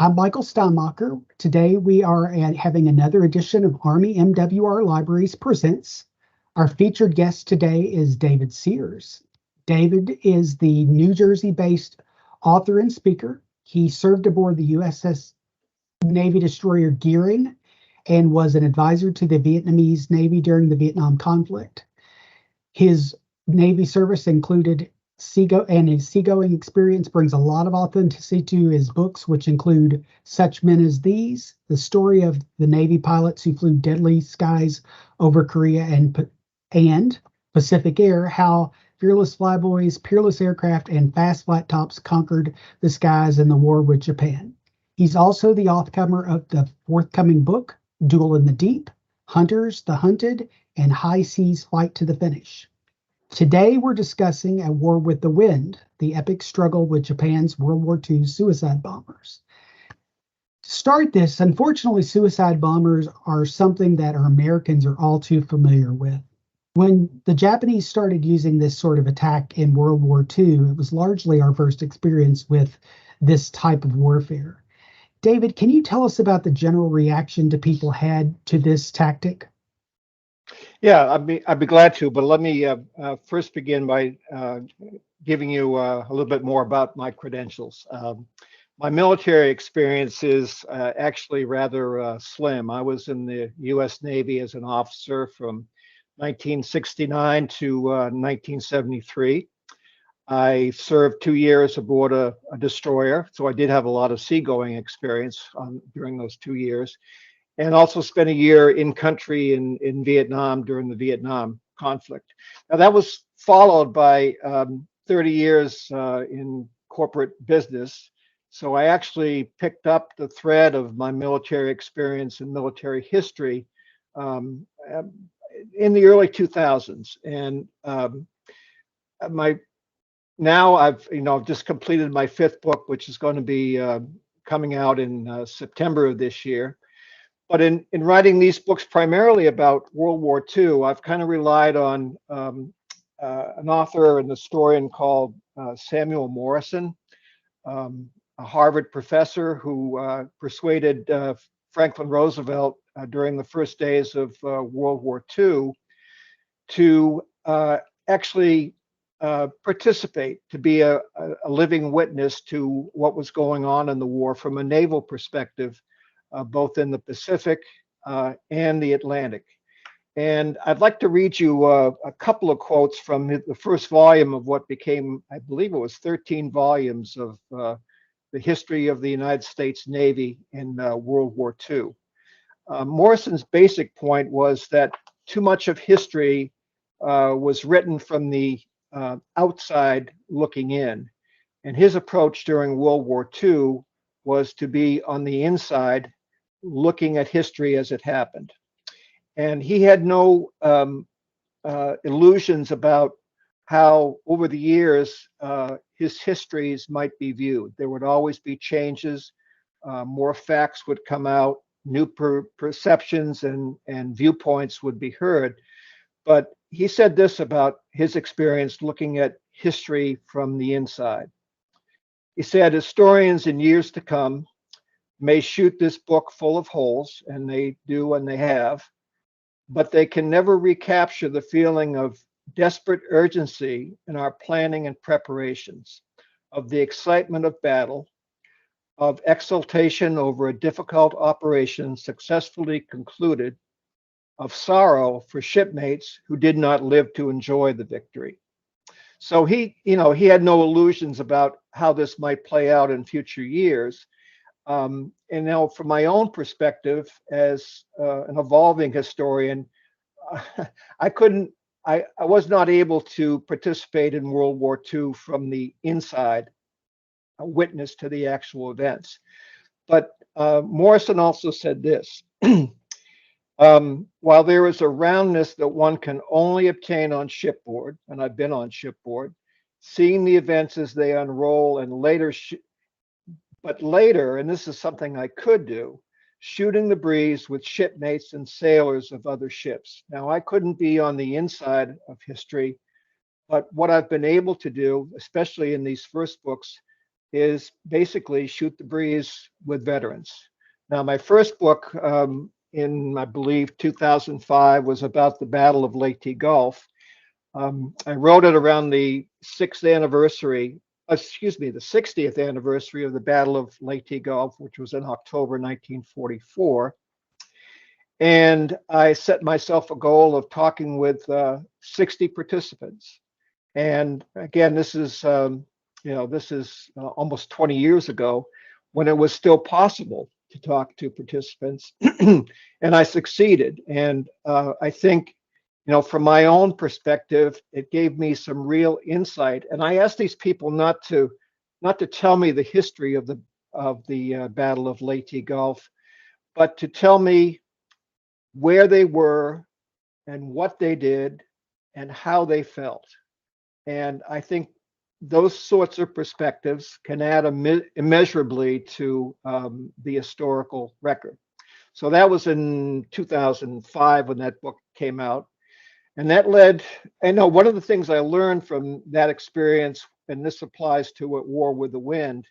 I'm Michael Steinmacher. Today we are having another edition of Army MWR Libraries Presents. Our featured guest today is David Sears. David is the New Jersey-based author and speaker. He served aboard the USS Navy destroyer Gearing and was an advisor to the Vietnamese Navy during the Vietnam conflict. His Navy service included his seagoing experience brings a lot of authenticity to his books, which include Such Men as These, the story of the Navy pilots who flew deadly skies over Korea and Pacific Air, how fearless flyboys, peerless aircraft, and fast flat tops conquered the skies in the war with Japan. He's also the author of the forthcoming book, Duel in the Deep, Hunters, the Hunted, and High Seas Fight to the Finish. Today, we're discussing At War with the Wind, the epic struggle with Japan's World War II suicide bombers. To start this, unfortunately, suicide bombers are something that our Americans are all too familiar with. When the Japanese started using this sort of attack in World War II, it was largely our first experience with this type of warfare. David, can you tell us about the general reaction that people had to this tactic? Yeah, I'd be glad to, but let me first begin by giving you a little bit more about my credentials. My military experience is actually rather slim. I was in the U.S. Navy as an officer from 1969 to 1973. I served 2 years aboard a destroyer, so I did have a lot of seagoing experience during those 2 years. And also spent a year in country in Vietnam during the Vietnam conflict. Now that was followed by 30 years in corporate business. So I actually picked up the thread of my military experience and military history in the early 2000s. And I've just completed my 5th book, which is going to be coming out in September of this year. But in writing these books primarily about World War II, I've kind of relied on an author and historian called Samuel Morison, a Harvard professor who persuaded Franklin Roosevelt during the first days of World War II to actually participate, to be a living witness to what was going on in the war from a naval perspective, both in the Pacific and the Atlantic. And I'd like to read you a couple of quotes from the first volume of what became, I believe it was 13 volumes of the history of the United States Navy in World War II. Morrison's basic point was that too much of history was written from the outside looking in. And his approach during World War II was to be on the inside, looking at history as it happened. And he had no illusions about how over the years his histories might be viewed. There would always be changes, more facts would come out, new perceptions and viewpoints would be heard. But he said this about his experience looking at history from the inside. He said, historians in years to come may shoot this book full of holes, and they do and they have, but they can never recapture the feeling of desperate urgency in our planning and preparations, of the excitement of battle, of exultation over a difficult operation successfully concluded, of sorrow for shipmates who did not live to enjoy the victory. So he had no illusions about how this might play out in future years. And now from my own perspective as an evolving historian, I was not able to participate in World War II from the inside, a witness to the actual events. But Morrison also said this, while there is a roundness that one can only obtain on shipboard, and I've been on shipboard, seeing the events as they unroll and but later, and this is something I could do, shooting the breeze with shipmates and sailors of other ships. Now, I couldn't be on the inside of history, but what I've been able to do, especially in these first books, is basically shoot the breeze with veterans. Now, my first book in, I believe, 2005 was about the Battle of Leyte Gulf. I wrote it around the 60th anniversary of the Battle of Leyte Gulf, which was in October 1944. And I set myself a goal of talking with 60 participants. And again, this is almost 20 years ago, when it was still possible to talk to participants, and I succeeded. And I think, from my own perspective, it gave me some real insight. And I asked these people not to tell me the history of the Battle of Leyte Gulf, but to tell me where they were and what they did and how they felt. And I think those sorts of perspectives can add immeasurably to the historical record. So that was in 2005 when that book came out. And that led, I know one of the things I learned from that experience, and this applies to At War with the Wind,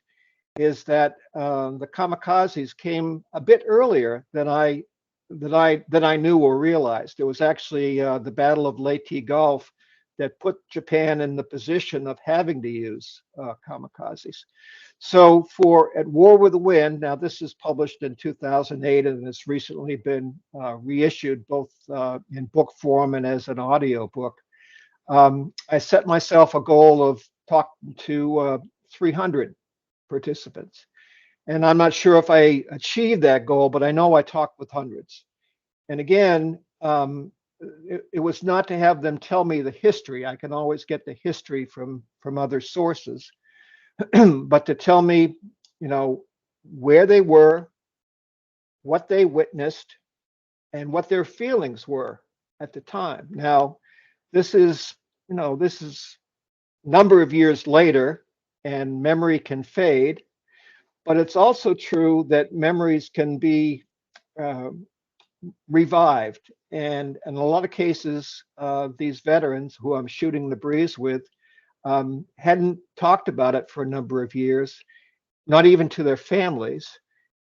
is that the kamikazes came a bit earlier than I knew or realized. It was actually the Battle of Leyte Gulf that put Japan in the position of having to use kamikazes. So for At War with the Wind, now this is published in 2008 and it's recently been reissued both in book form and as an audio book. I set myself a goal of talking to 300 participants. And I'm not sure if I achieved that goal, but I know I talked with hundreds. And again, it was not to have them tell me the history. I can always get the history from other sources, but to tell me, where they were, what they witnessed, and what their feelings were at the time. Now, this is a number of years later, and memory can fade, but it's also true that memories can be revived. And in a lot of cases, these veterans who I'm shooting the breeze with hadn't talked about it for a number of years, not even to their families.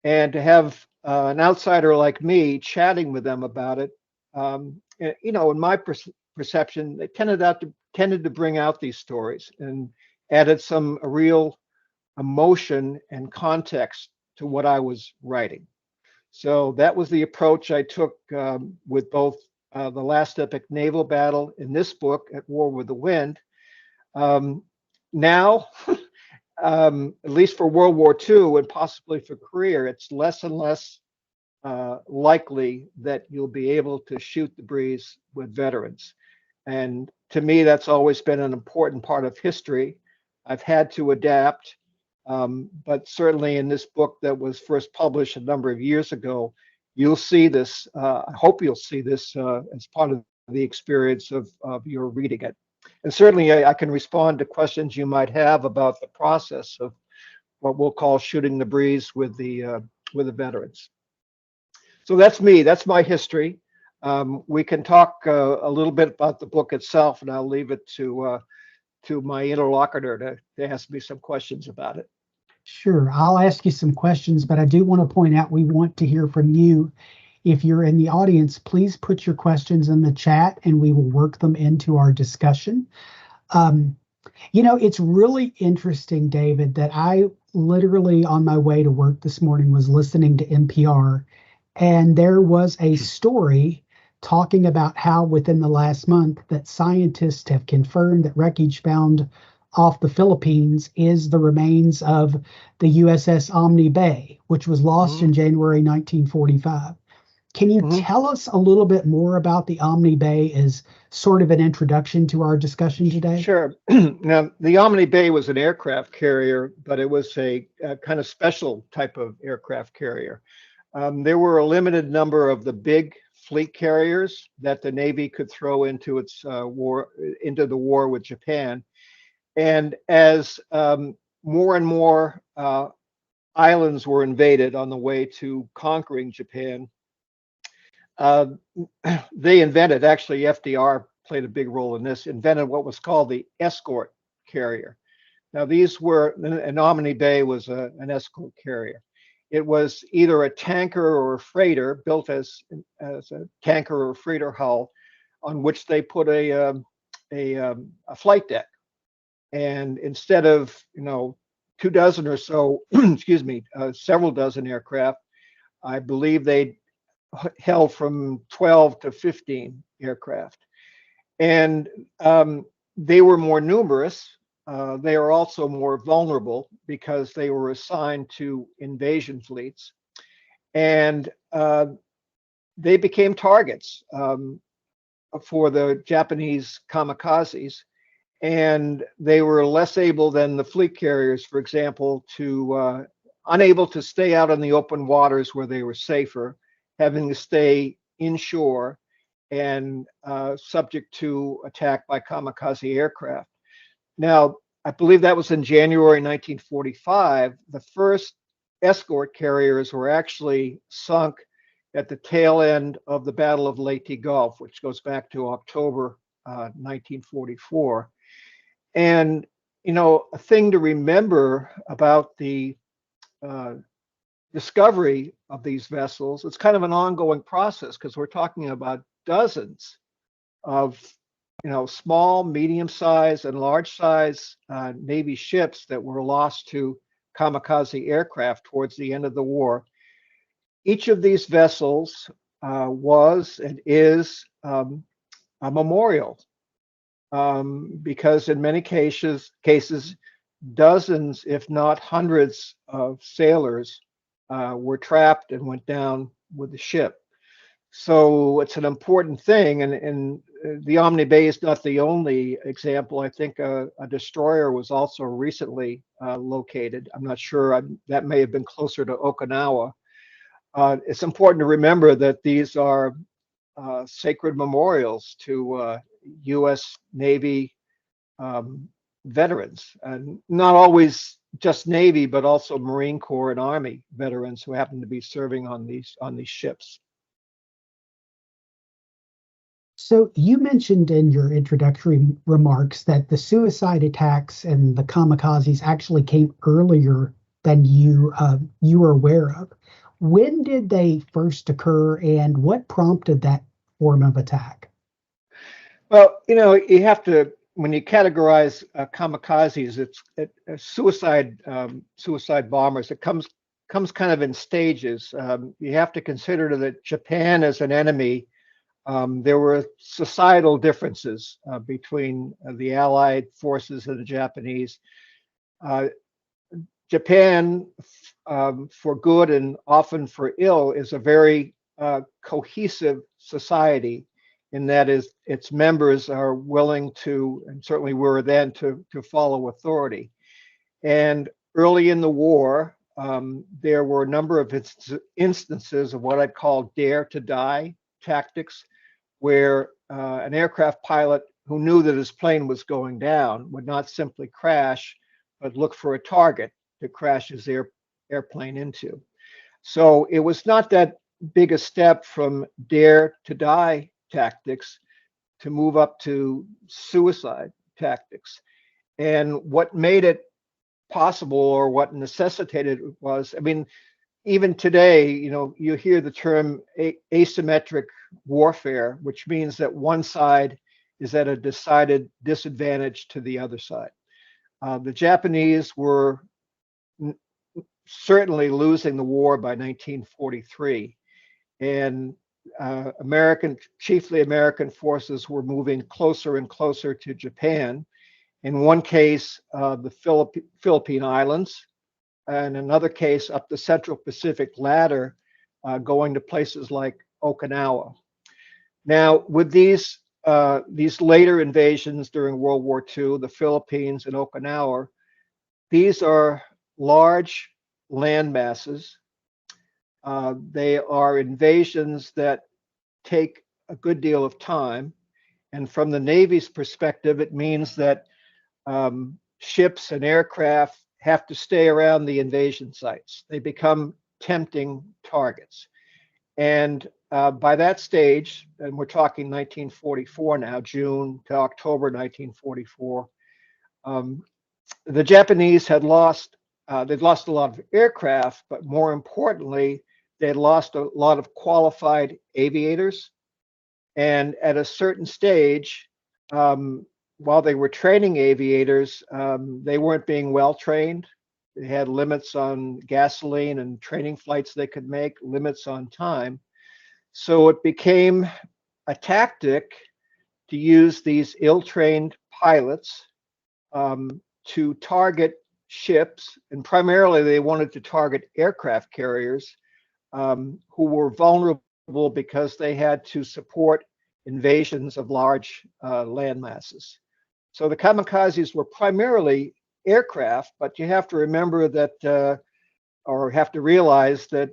And to have an outsider like me chatting with them about it, in my perception, they tended to bring out these stories and added some real emotion and context to what I was writing. So that was the approach I took with both the last epic naval battle in this book, At War with the Wind. Now, at least for World War II and possibly for Korea, it's less and less likely that you'll be able to shoot the breeze with veterans. And to me, that's always been an important part of history. I've had to adapt. But certainly in this book that was first published a number of years ago, you'll see this. I hope you'll see this as part of the experience of your reading it. And certainly I can respond to questions you might have about the process of what we'll call shooting the breeze with the veterans. So that's me. That's my history. We can talk a little bit about the book itself, and I'll leave it to my interlocutor to ask me some questions about it. Sure. I'll ask you some questions, but I do want to point out we want to hear from you. If you're in the audience, please put your questions in the chat and we will work them into our discussion. It's really interesting, David, that I literally on my way to work this morning was listening to NPR, and there was a story talking about how within the last month that scientists have confirmed that wreckage found off the Philippines is the remains of the USS Omni Bay, which was lost in January 1945. Can you tell us a little bit more about the Omni Bay as sort of an introduction to our discussion today? Sure. Now, the Omni Bay was an aircraft carrier, but it was a kind of special type of aircraft carrier. There were a limited number of the big fleet carriers that the Navy could throw into the war with Japan. And as more and more islands were invaded on the way to conquering Japan, they invented, actually FDR played a big role in this, invented what was called the escort carrier. Now, these were, an Omni Bay was an escort carrier. It was either a tanker or a freighter built as a tanker or freighter hull on which they put a flight deck. And instead of, 2 dozen or so, excuse me, several dozen aircraft, I believe they held from 12 to 15 aircraft. And they were more numerous. They are also more vulnerable because they were assigned to invasion fleets. And they became targets for the Japanese kamikazes. And they were less able than the fleet carriers, for example, to unable to stay out in the open waters where they were safer, having to stay inshore and subject to attack by kamikaze aircraft. Now, I believe that was in January 1945. The first escort carriers were actually sunk at the tail end of the Battle of Leyte Gulf, which goes back to October 1944. And, a thing to remember about the discovery of these vessels, it's kind of an ongoing process because we're talking about dozens of small, medium-sized, and large-size Navy ships that were lost to kamikaze aircraft towards the end of the war. Each of these vessels was and is a memorial because in many cases, dozens, if not hundreds, of sailors were trapped and went down with the ship. So it's an important thing, and the Omni Bay is not the only example. I think a destroyer was also recently located. I'm not sure. That may have been closer to Okinawa. It's important to remember that these are sacred memorials to U.S. Navy veterans, and not always just Navy, but also Marine Corps and Army veterans who happen to be serving on these ships. So you mentioned in your introductory remarks that the suicide attacks and the kamikazes actually came earlier than you were aware of. When did they first occur, and what prompted that form of attack? Well, you have to, when you categorize kamikazes, it's suicide bombers. It comes kind of in stages. You have to consider that Japan as an enemy. There were societal differences between the Allied forces and the Japanese. Japan, for good and often for ill, is a very cohesive society in that its members are willing to, and certainly were then, to follow authority. And early in the war, there were a number of instances of what I'd call dare to die tactics, where an aircraft pilot who knew that his plane was going down would not simply crash, but look for a target to crash his airplane into. So it was not that big a step from dare to die tactics to move up to suicide tactics. And what made it possible, or what necessitated it, was, I mean, even today, you hear the term asymmetric warfare, which means that one side is at a decided disadvantage to the other side. The Japanese were certainly losing the war by 1943, and chiefly American forces were moving closer and closer to Japan. In one case, the Philippine Islands, and another case up the Central Pacific ladder, going to places like Okinawa. Now, with these later invasions during World War II, the Philippines and Okinawa, these are large land masses. They are invasions that take a good deal of time. And from the Navy's perspective, it means that ships and aircraft have to stay around the invasion sites. They become tempting targets. And by that stage, and we're talking 1944 now, June to October 1944, the Japanese had lost, they'd lost a lot of aircraft, but more importantly, they'd lost a lot of qualified aviators. And at a certain stage, um, while they were training aviators, they weren't being well trained. They had limits on gasoline and training flights they could make, limits on time. So it became a tactic to use these ill-trained pilots to target ships, and primarily they wanted to target aircraft carriers who were vulnerable because they had to support invasions of large land masses. So the kamikazes were primarily aircraft, but you have to remember that, or have to realize that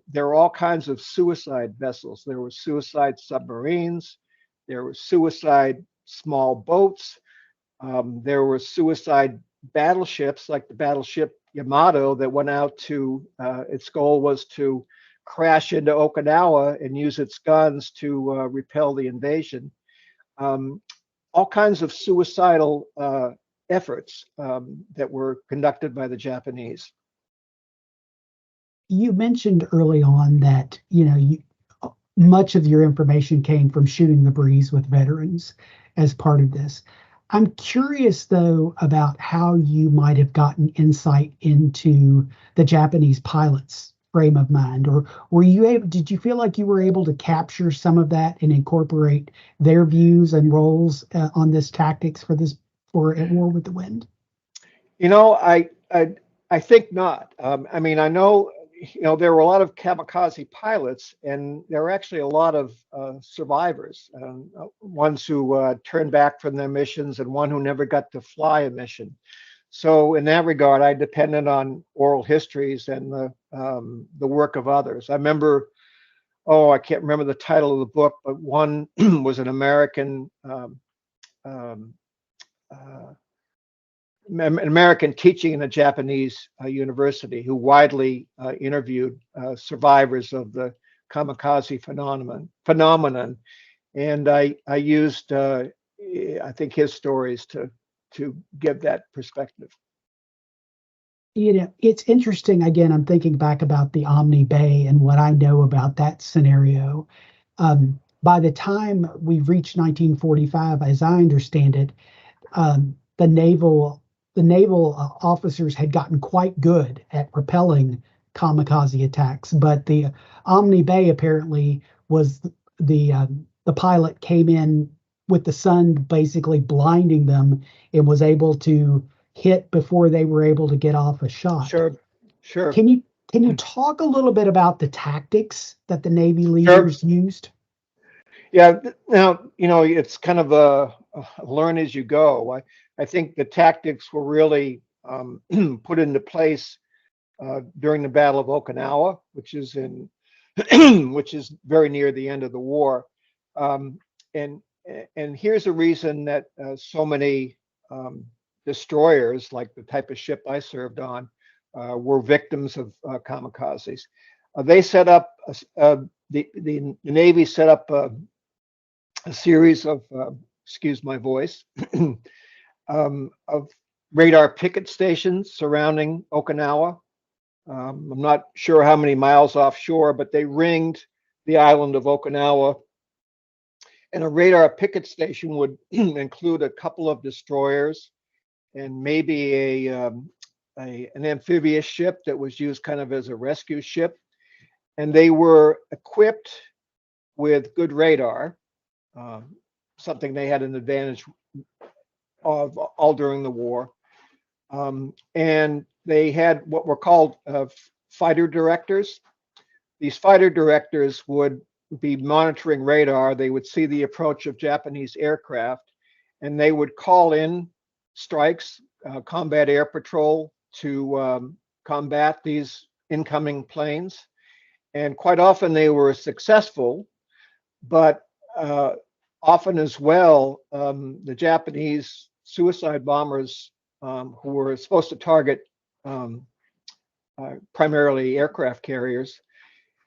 there are all kinds of suicide vessels. There were suicide submarines, there were suicide small boats, there were suicide battleships like the battleship Yamato that went out to, its goal was to crash into Okinawa and use its guns to repel the invasion. All kinds of suicidal efforts that were conducted by the Japanese. You mentioned early on that, much of your information came from shooting the breeze with veterans as part of this. I'm curious, though, about how you might have gotten insight into the Japanese pilots' frame of mind, or did you feel like you were able to capture some of that and incorporate their views and roles on this tactics for At War with the Wind? I think not. I mean, I know, there were a lot of kamikaze pilots, and there were actually a lot of survivors, ones who turned back from their missions, and one who never got to fly a mission. So in that regard, I depended on oral histories and the work of others. I remember, I can't remember the title of the book, but one was an American teaching in a Japanese university who widely interviewed survivors of the kamikaze phenomenon, and I used I think his stories to give that perspective. It's interesting. Again, I'm thinking back about the Omni Bay and what I know about that scenario. By the time we reached 1945, as I understand it, the naval officers had gotten quite good at repelling kamikaze attacks, but the Omni Bay apparently was the pilot came in with the sun basically blinding them and was able to hit before they were able to get off a shot. Sure. Can you talk a little bit about the tactics that the Navy leaders used? Yeah. Now, it's kind of a learn as you go. I think the tactics were really put into place during the Battle of Okinawa, which is which is very near the end of the war. And here's a reason that so many destroyers, like the type of ship I served on, were victims of kamikazes. They set up the Navy set up a series of excuse my voice of radar picket stations surrounding Okinawa. I'm not sure how many miles offshore, but they ringed the island of Okinawa. And a radar picket station would include a couple of destroyers and maybe an amphibious ship that was used kind of as a rescue ship. And they were equipped with good radar, something they had an advantage of all during the war. And they had what were called fighter directors. These fighter directors would be monitoring radar. They would see the approach of Japanese aircraft, and they would call in strikes, combat air patrol to combat these incoming planes. And quite often they were successful, but often as well, the Japanese suicide bombers who were supposed to target primarily aircraft carriers,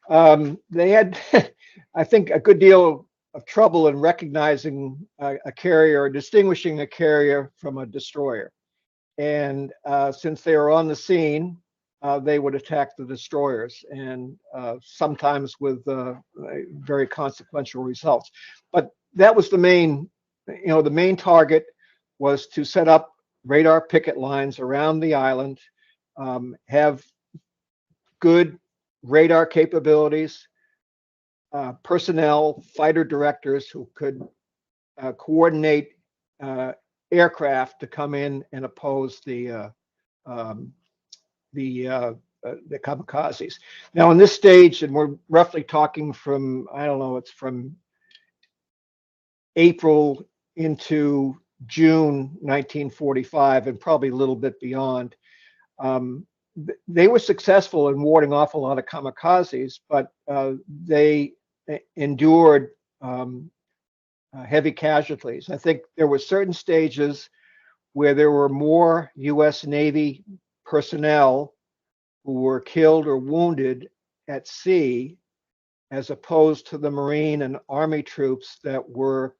they had, I think, a good deal of trouble in recognizing a carrier or distinguishing a carrier from a destroyer. And since they were on the scene, they would attack the destroyers, and sometimes with very consequential results. But that was the main, the main target was to set up radar picket lines around the island, have good radar capabilities, personnel, fighter directors who could coordinate aircraft to come in and oppose um, the kamikazes. Now, in this stage, and we're roughly talking from, I don't know, it's from April into June 1945, and probably a little bit beyond. Um, they were successful in warding off a lot of kamikazes, but they endured heavy casualties. I think there were certain stages where there were more U.S. Navy personnel who were killed or wounded at sea, as opposed to the Marine and Army troops that were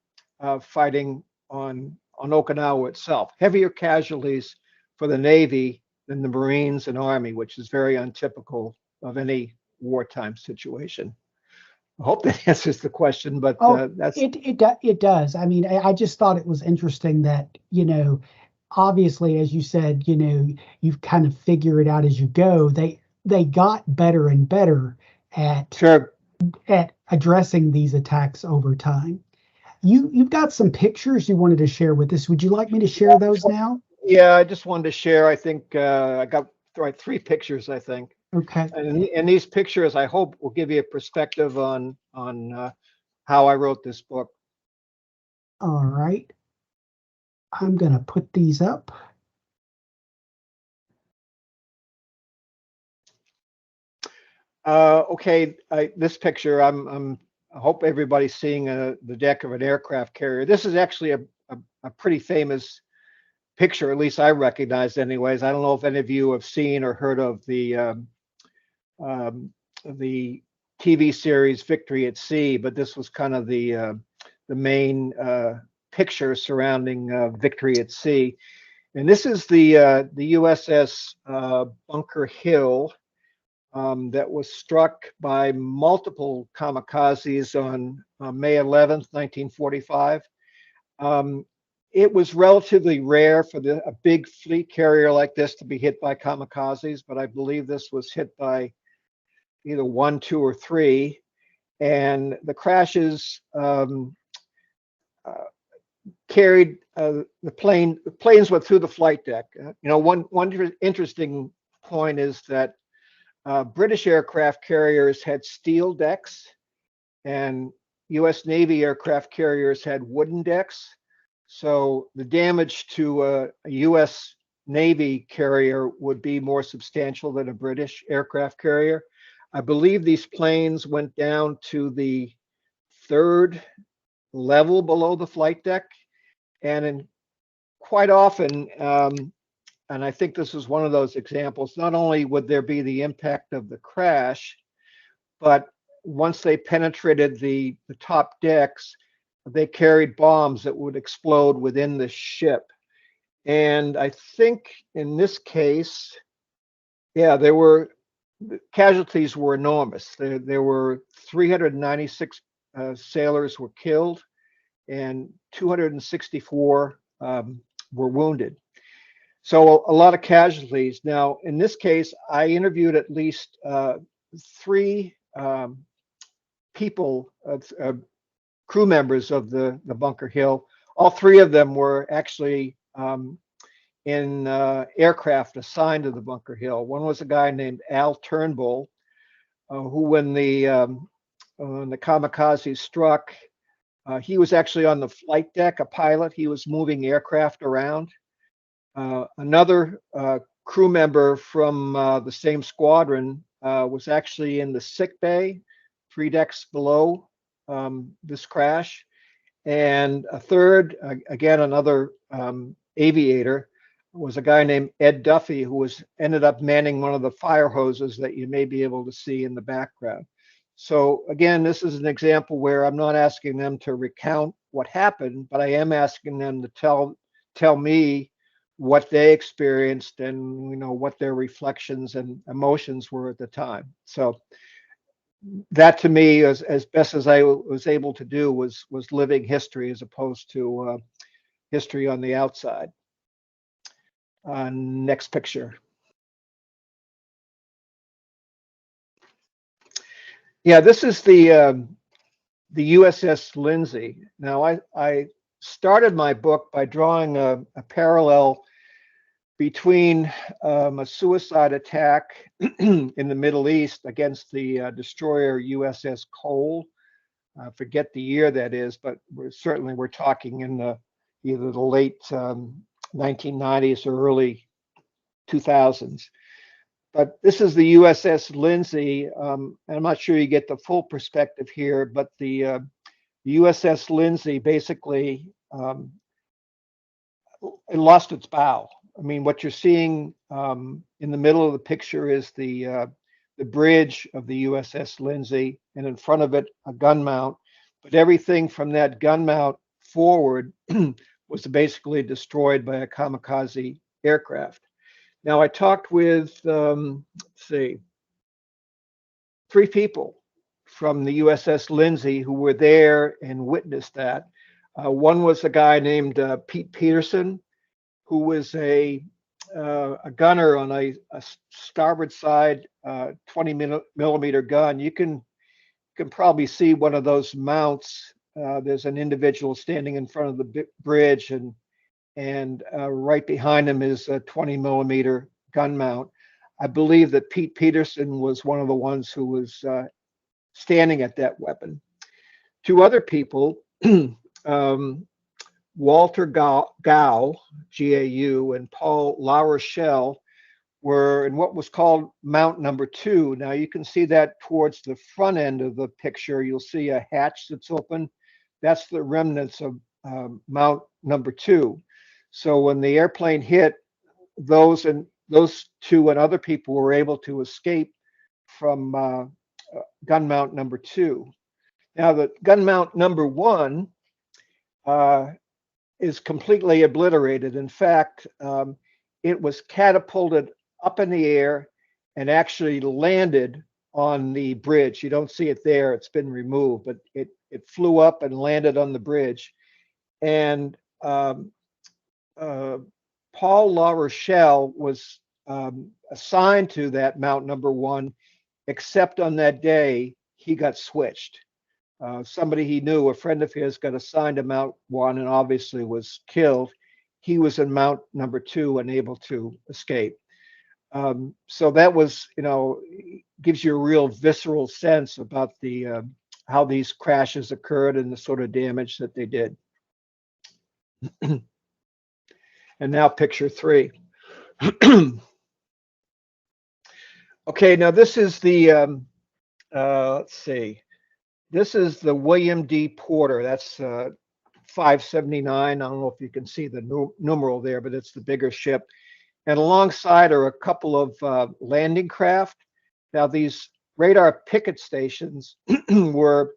fighting on Okinawa itself. Heavier casualties for the Navy than the Marines and Army, which is very untypical of any wartime situation. I hope that answers the question, but that's it does. I mean, I just thought it was interesting that, obviously, as you said, you kind of figure it out as you go. They got better and better at sure. at addressing these attacks over time. You've got some pictures you wanted to share with us. Would you like me to share those now? Yeah, I just wanted to share. I think I got three pictures, I think. Okay. And these pictures, I hope, will give you a perspective on how I wrote this book. All right. I'm going to put these up. Okay, this picture, I hope everybody's seeing the deck of an aircraft carrier. This is actually a pretty famous picture, at least I recognize anyways. I don't know if any of you have seen or heard of the TV series Victory at Sea, but this was kind of the main picture surrounding Victory at Sea. And this is the USS Bunker Hill that was struck by multiple kamikazes on May 11th, 1945. It was relatively rare for a big fleet carrier like this to be hit by kamikazes, but I believe this was hit by either one, two, or three. And the crashes carried the plane. The planes went through the flight deck. One interesting point is that British aircraft carriers had steel decks, and U.S. Navy aircraft carriers had wooden decks. So the damage to a U.S. Navy carrier would be more substantial than a British aircraft carrier. I believe these planes went down to the third level below the flight deck, and quite often, and I think this is one of those examples, not only would there be the impact of the crash, but once they penetrated the top decks, they carried bombs that would explode within the ship. And I think in this case, yeah, casualties were enormous. There were 396 sailors were killed, and 264 were wounded. So a lot of casualties. Now, in this case, I interviewed at least three people, crew members of the Bunker Hill. All three of them were actually in aircraft assigned to the Bunker Hill. One was a guy named Al Turnbull, who when the kamikaze struck, he was actually on the flight deck, a pilot. He was moving aircraft around. Another crew member from the same squadron was actually in the sick bay, 3 decks below this crash. And a third, again, another aviator, was a guy named Ed Duffy, who ended up manning one of the fire hoses that you may be able to see in the background. So again, this is an example where I'm not asking them to recount what happened, but I am asking them to tell me what they experienced and what their reflections and emotions were at the time. So that to me, as best as I was able to do, was living history as opposed to history on the outside. Next picture. Yeah, this is the USS Lindsay. Now, I started my book by drawing a parallel between a suicide attack in the Middle East against the destroyer USS Cole. I forget the year that is, but we're talking in either the late 1990s or early 2000s. But this is the USS Lindsay. And I'm not sure you get the full perspective here, but the USS Lindsay basically it lost its bow. I mean, what you're seeing in the middle of the picture is the bridge of the USS Lindsay, and in front of it, a gun mount. But everything from that gun mount forward was basically destroyed by a kamikaze aircraft. Now, I talked with, let's see, 3 people from the USS Lindsay who were there and witnessed that. One was a guy named Pete Peterson, who was a gunner on a starboard side 20 millimeter gun. You can probably see one of those mounts. There's an individual standing in front of the bridge, and right behind him is a 20 millimeter gun mount. I believe that Pete Peterson was one of the ones who was standing at that weapon. 2 other people, Walter Gau, G-A-U, and Paul LaRochelle, were in what was called Mount Number 2. Now you can see that towards the front end of the picture. You'll see a hatch that's open. That's the remnants of Mount Number 2. So when the airplane hit, those 2 and other people were able to escape from gun mount number 2. Now the gun mount number 1 is completely obliterated. In fact, it was catapulted up in the air and actually landed on the bridge. You don't see it there, it's been removed, but it flew up and landed on the bridge. And Paul LaRochelle was assigned to that mount number 1, except on that day he got switched. Somebody he knew, a friend of his, got assigned to Mount 1 and obviously was killed. He was in Mount number 2 and able to escape. So that was, gives you a real visceral sense about the how these crashes occurred and the sort of damage that they did. And now picture 3. Okay, now this is the, let's see. This is the William D. Porter. That's 579. I don't know if you can see the numeral there, but it's the bigger ship. And alongside are a couple of landing craft. Now, these radar picket stations were,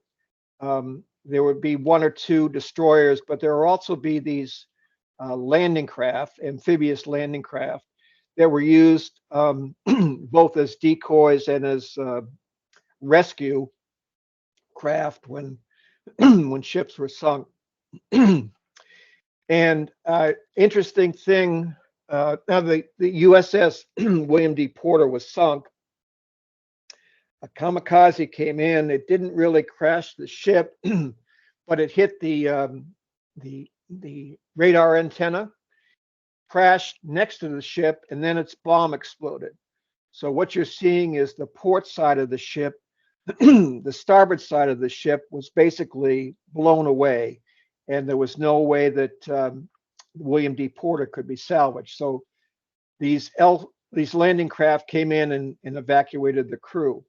there would be 1 or 2 destroyers, but there will also be these landing craft, amphibious landing craft, that were used both as decoys and as rescue craft when when ships were sunk. And interesting thing, now the USS William D. Porter was sunk. A kamikaze came in. It didn't really crash the ship, but it hit the radar antenna, crashed next to the ship, and then its bomb exploded. So what you're seeing is the port side of the ship. The starboard side of the ship was basically blown away, and there was no way that William D. Porter could be salvaged. So these landing craft came in and evacuated the crew.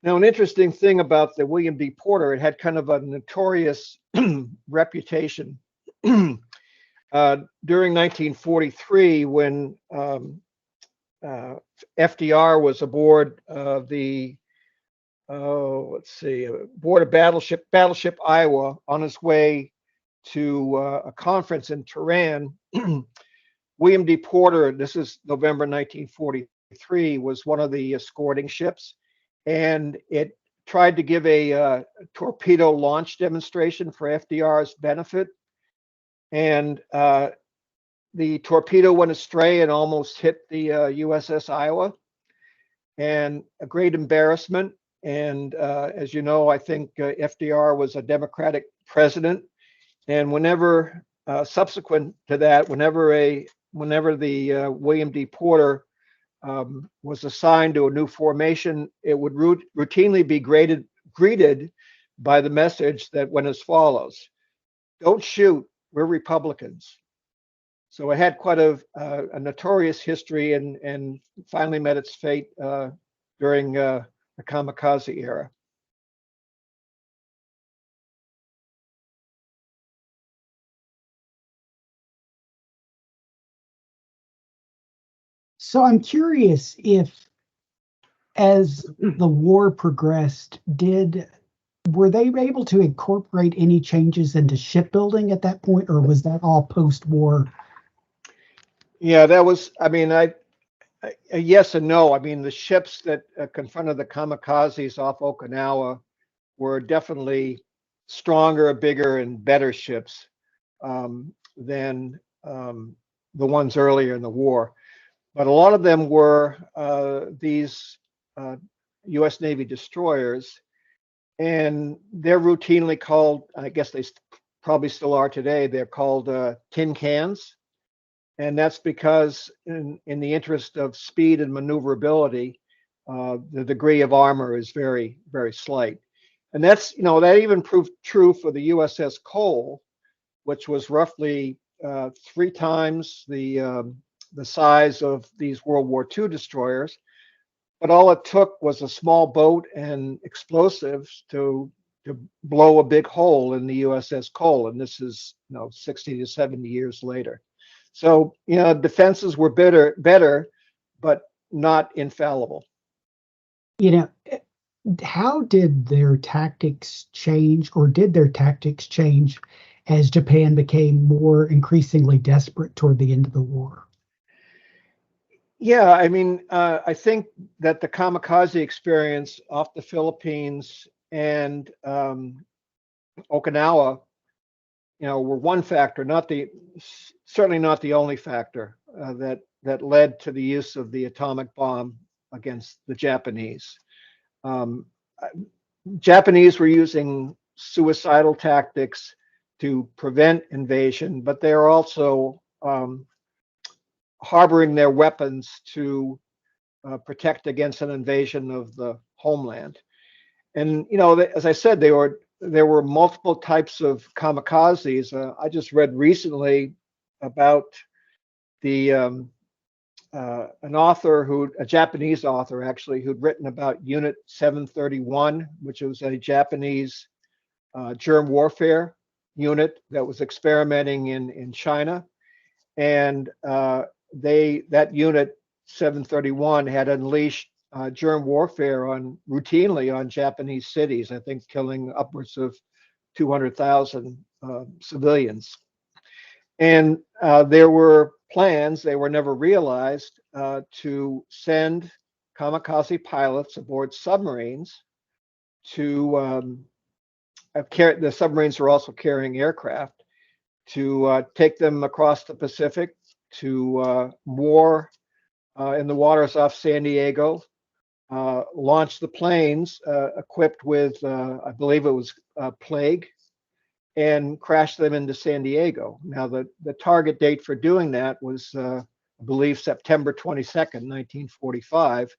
Now, an interesting thing about the William D. Porter, it had kind of a notorious reputation. During 1943, when FDR was aboard the aboard a battleship Iowa, on his way to a conference in Tehran, William D. Porter, this is November 1943, was one of the escorting ships, and it tried to give a torpedo launch demonstration for FDR's benefit. And the torpedo went astray and almost hit the USS Iowa, and a great embarrassment. And as you know, I think FDR was a Democratic president, and whenever subsequent to that, whenever the William D. Porter was assigned to a new formation, it would routinely be greeted by the message that went as follows: "Don't shoot, we're Republicans." So it had quite a notorious history, and finally met its fate during the kamikaze era. So I'm curious if, as the war progressed, were they able to incorporate any changes into shipbuilding at that point, or was that all post-war? Yeah, that was, I mean, yes and no. I mean, the ships that confronted the kamikazes off Okinawa were definitely stronger, bigger, and better ships than the ones earlier in the war. But a lot of them were these U.S. Navy destroyers, and they're routinely called, I guess they probably still are today, they're called tin cans. And that's because in the interest of speed and maneuverability, the degree of armor is very, very slight. And that's, that even proved true for the USS Cole, which was roughly 3 times the size of these World War II destroyers. But all it took was a small boat and explosives to blow a big hole in the USS Cole. And this is, 60 to 70 years later. So, defenses were better, but not infallible. How did their tactics change, or did their tactics change as Japan became more increasingly desperate toward the end of the war? Yeah, I mean, I think that the kamikaze experience off the Philippines and Okinawa, were one factor, certainly not the only factor that led to the use of the atomic bomb against the Japanese. Japanese were using suicidal tactics to prevent invasion, but they are also harboring their weapons to protect against an invasion of the homeland. And as I said, there were multiple types of kamikazes. I just read recently about a Japanese author actually, who'd written about Unit 731, which was a Japanese germ warfare unit that was experimenting in China, and that unit 731 had unleashed germ warfare routinely on Japanese cities, I think killing upwards of 200,000 civilians. And there were plans, they were never realized, to send kamikaze pilots aboard submarines to the submarines were also carrying aircraft, to take them across the Pacific, to moor in the waters off San Diego, launch the planes equipped with, I believe it was Plague, and crash them into San Diego. Now, the target date for doing that was, I believe, September 22nd, 1945.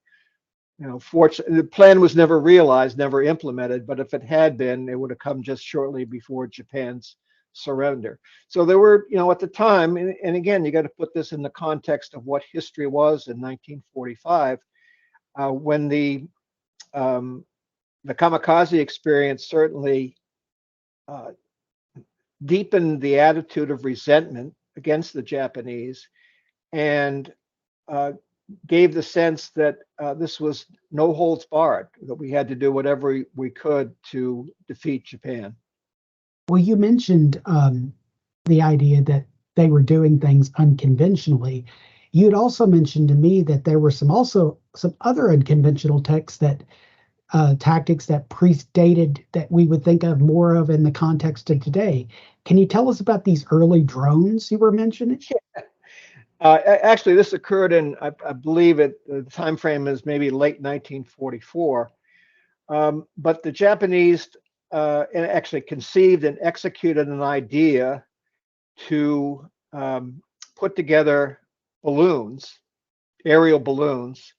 Fortunately, the plan was never realized, never implemented, but if it had been, it would have come just shortly before Japan's surrender. So there were, at the time, and again, you got to put this in the context of what history was in 1945, when the kamikaze experience certainly deepened the attitude of resentment against the Japanese, and gave the sense that this was no holds barred, that we had to do whatever we could to defeat Japan. Well, you mentioned the idea that they were doing things unconventionally. You had also mentioned to me that there were some other unconventional tactics that predated that we would think of more of in the context of today. Can you tell us about these early drones you were mentioning? Actually, this occurred in, I believe the time frame is maybe late 1944. But the Japanese actually conceived and executed an idea to put together balloons, aerial balloons,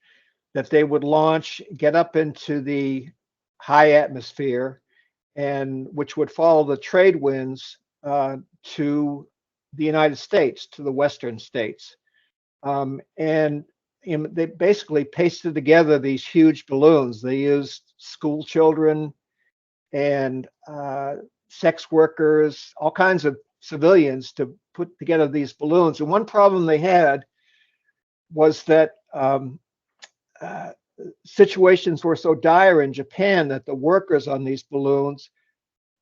that they would launch, get up into the high atmosphere, and which would follow the trade winds to the United States, to the Western states. And they basically pasted together these huge balloons. They used school children and sex workers, all kinds of civilians to put together these balloons. And one problem they had was that uh, situations were so dire in Japan that the workers on these balloons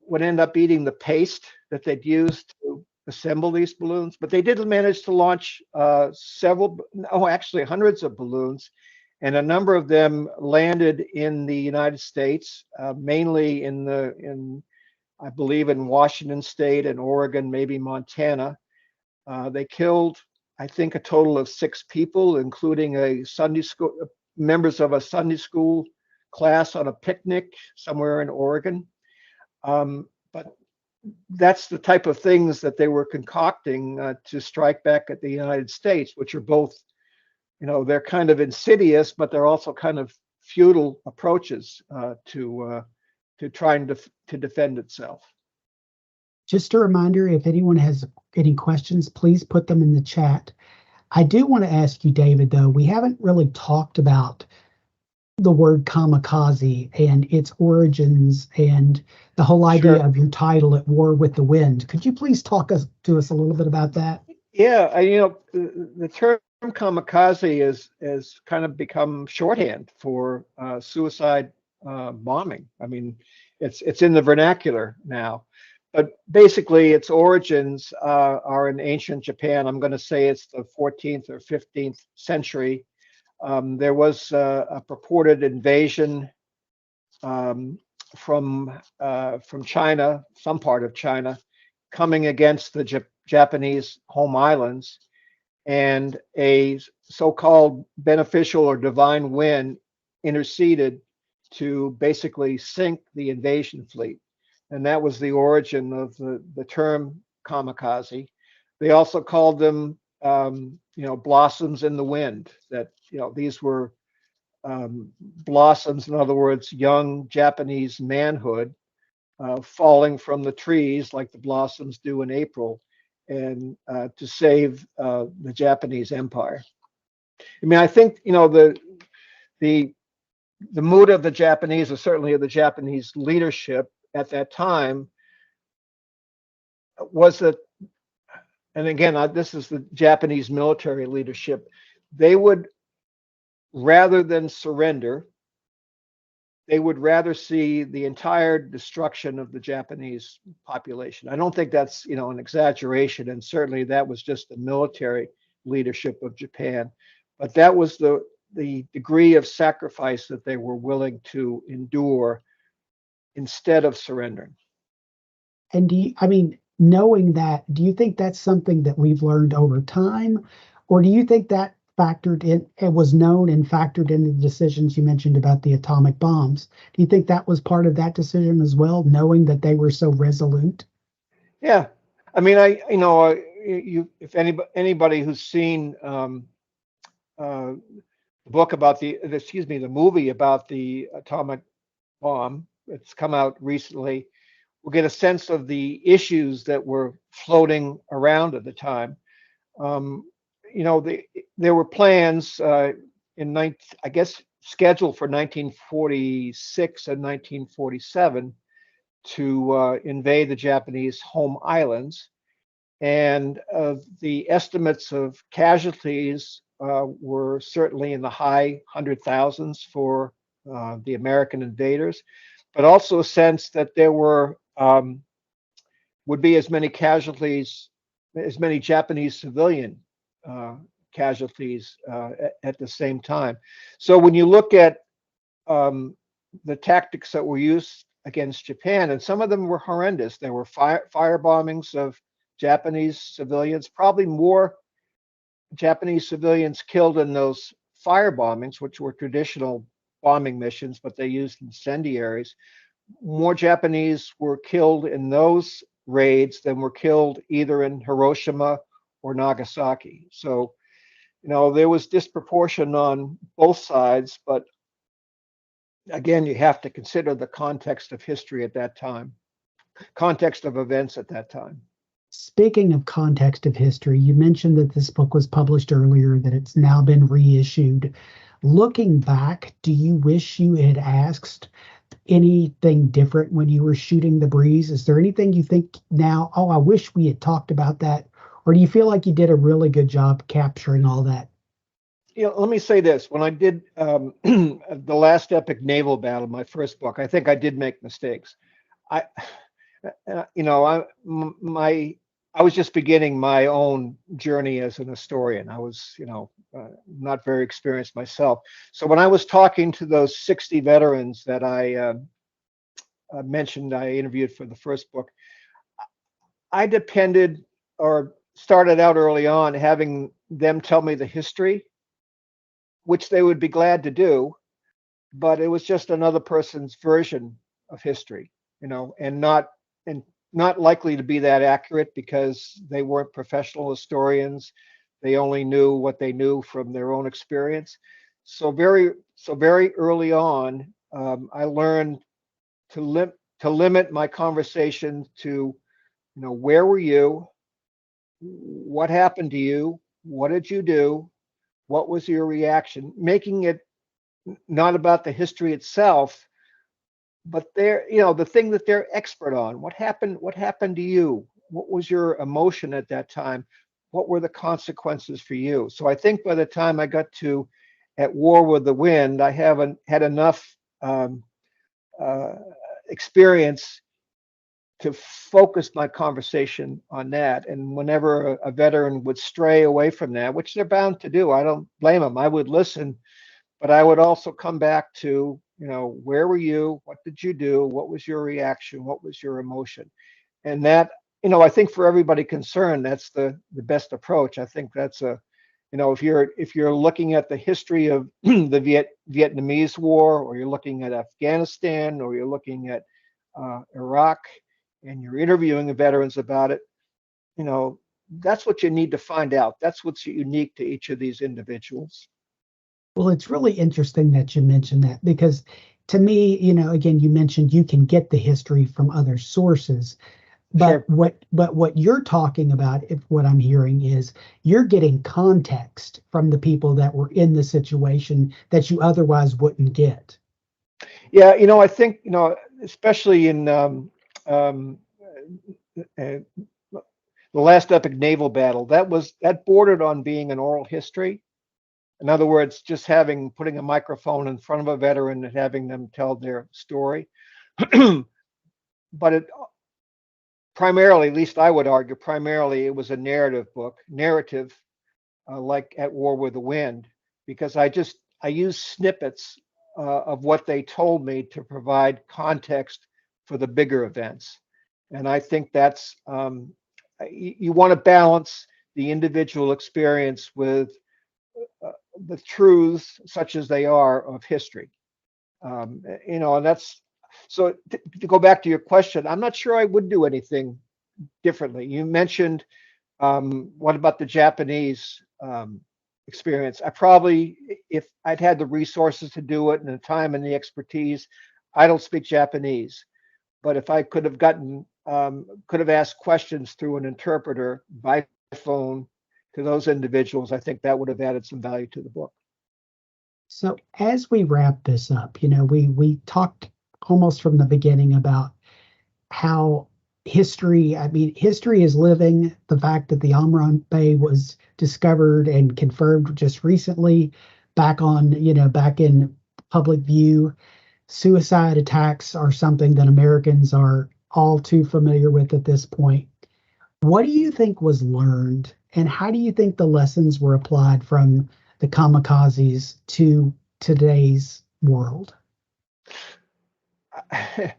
would end up eating the paste that they'd used to assemble these balloons. But they did manage to launch actually hundreds of balloons, and a number of them landed in the United States, mainly I believe in Washington State and Oregon, maybe Montana. They killed, I think, a total of 6 people, including members of a Sunday school class on a picnic somewhere in Oregon. But that's the type of things that they were concocting to strike back at the United States, which are both, they're kind of insidious, but they're also kind of futile approaches to trying to defend itself. Just a reminder, if anyone has any questions, please put them in the chat. I do want to ask you, David, though, we haven't really talked about the word kamikaze and its origins and the whole idea Sure. of your title, At War with the Wind. Could you please talk to us a little bit about that? Yeah, the term kamikaze has kind of become shorthand for suicide bombing. I mean, it's in the vernacular now. But basically, its origins are in ancient Japan. I'm going to say it's the 14th or 15th century. There was a purported invasion from China, some part of China, coming against the Japanese home islands, and a so-called beneficial or divine wind interceded to basically sink the invasion fleet. And that was the origin of the term kamikaze. They also called them, blossoms in the wind, that, these were blossoms, in other words, young Japanese manhood falling from the trees like the blossoms do in April, and to save the Japanese Empire. I mean, I think the mood of the Japanese, or certainly of the Japanese leadership at that time, was that, and again, this is the Japanese military leadership, they would, rather than surrender, they would rather see the entire destruction of the Japanese population. I don't think that's, an exaggeration, and certainly that was just the military leadership of Japan. But that was the degree of sacrifice that they were willing to endure instead of surrendering. And knowing that, do you think that's something that we've learned over time? Or do you think that factored in, it was known and factored into the decisions you mentioned about the atomic bombs? Do you think that was part of that decision as well, knowing that they were so resolute? Yeah. I mean, if anybody who's seen the book about the movie about the atomic bomb, it's come out recently, we'll get a sense of the issues that were floating around at the time. There were plans I guess scheduled for 1946 and 1947 to invade the Japanese home islands, and the estimates of casualties were certainly in the high 100,000s for the American invaders, but also a sense that there would be as many casualties as many Japanese civilian casualties at the same time. So when you look at the tactics that were used against Japan, and some of them were horrendous. There were fire bombings of Japanese civilians, probably more Japanese civilians killed in those fire bombings, which were traditional bombing missions, but they used incendiaries. More Japanese were killed in those raids than were killed either in Hiroshima or Nagasaki. So, there was disproportion on both sides, but again, you have to consider the context of history at that time, context of events at that time. Speaking of context of history, you mentioned that this book was published earlier, that it's now been reissued. Looking back, do you wish you had asked anything different when you were shooting The Breeze? Is there anything you think now, oh, I wish we had talked about that? Or do you feel like you did a really good job capturing all that? Let me say this. When I did the last epic naval battle, my first book, I think I did make mistakes. I, I was just beginning my own journey as an historian. I was, not very experienced myself. So when I was talking to those 60 veterans that I mentioned, I interviewed for the first book, I depended or started out early on having them tell me the history, which they would be glad to do, but it was just another person's version of history, and not likely to be that accurate because they weren't professional historians. They only knew what they knew from their own experience. So very early on, I learned to limit my conversation to, where were you? What happened to you? What did you do? What was your reaction? Making it not about the history itself, but the thing that they're expert on. What happened to you? What was your emotion at that time? What were the consequences for you? So I think by the time I got to At War with the Wind, I haven't had enough experience to focus my conversation on that. And whenever a veteran would stray away from that, which they're bound to do, I don't blame them. I would listen, but I would also come back to, where were you? What did you do? What was your reaction? What was your emotion? And that, I think for everybody concerned, that's the best approach. I think that's if you're looking at the history of the Vietnamese War, or you're looking at Afghanistan, or you're looking at Iraq, and you're interviewing the veterans about it, that's what you need to find out. That's what's unique to each of these individuals. Well, it's really interesting that you mentioned that, because to me, again, you mentioned you can get the history from other sources, but Sure. what you're talking about, if what I'm hearing is you're getting context from the people that were in the situation that you otherwise wouldn't get. Yeah, I think, especially in the last epic naval battle, that bordered on being an oral history. In other words, just putting a microphone in front of a veteran and having them tell their story. But it primarily, at least I would argue, primarily it was a narrative book, like At War with the Wind, because I used snippets of what they told me to provide context for the bigger events. And I think that's, you want to balance the individual experience with the truths, such as they are, of history. And that's, so to go back to your question, I'm not sure I would do anything differently. You mentioned, what about the Japanese experience? I probably, if I'd had the resources to do it and the time and the expertise, I don't speak Japanese, but if I could have asked questions through an interpreter by phone to those individuals, I think that would have added some value to the book. So as we wrap this up, we talked almost from the beginning about how history is living. The fact that the Amran Bay was discovered and confirmed just recently, back in public view. Suicide attacks are something that Americans are all too familiar with at this point. What do you think was learned, and how do you think the lessons were applied from the kamikazes to today's world? I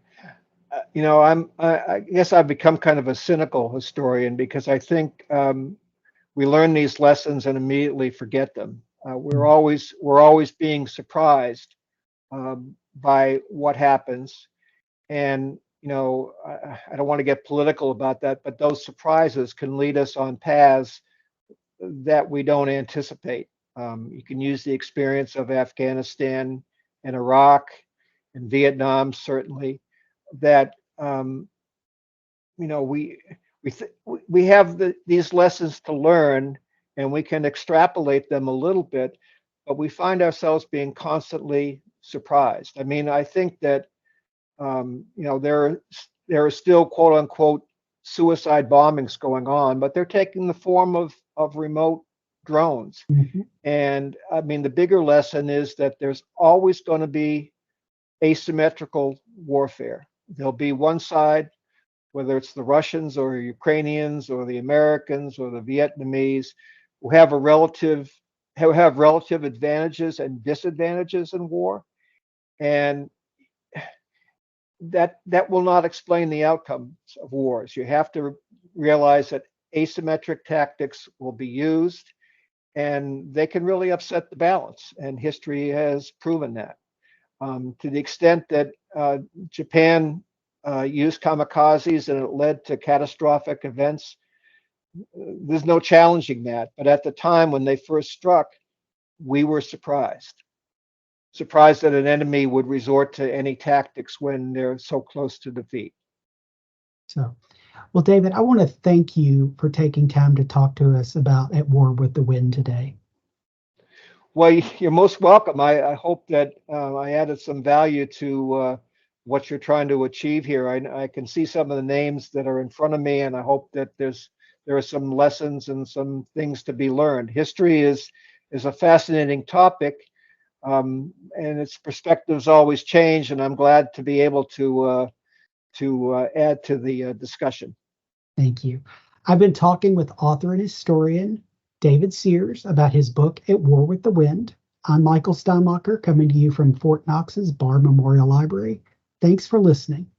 guess I've become kind of a cynical historian because I think we learn these lessons and immediately forget them. We're always being surprised by what happens, and I don't want to get political about that, but those surprises can lead us on paths that we don't anticipate. You can use the experience of Afghanistan and Iraq and Vietnam, certainly, that you know we we have these lessons to learn, and we can extrapolate them a little bit, but we find ourselves being constantly surprised. I mean, I think that there are still quote unquote suicide bombings going on, but they're taking the form of remote drones. Mhm. And I mean, the bigger lesson is that there's always going to be asymmetrical warfare. There'll be one side, whether it's the Russians or Ukrainians or the Americans or the Vietnamese, who have relative advantages and disadvantages in war, and that will not explain the outcomes of wars. You have to realize that asymmetric tactics will be used, and they can really upset the balance. And history has proven that. To the extent that Japan used kamikazes and it led to catastrophic events, there's no challenging that. But at the time when they first struck, we were surprised that an enemy would resort to any tactics when they're so close to defeat. So, well, David, I want to thank you for taking time to talk to us about At War with the Wind today. Well, you're most welcome. I hope that I added some value to what you're trying to achieve here. I can see some of the names that are in front of me, and I hope that there are some lessons and some things to be learned. History is a fascinating topic, and its perspectives always change, and I'm glad to be able to add to the discussion. Thank you. I've been talking with author and historian David Sears about his book, At War with the Wind. I'm Michael Steinmacher, coming to you from Fort Knox's Barr Memorial Library. Thanks for listening.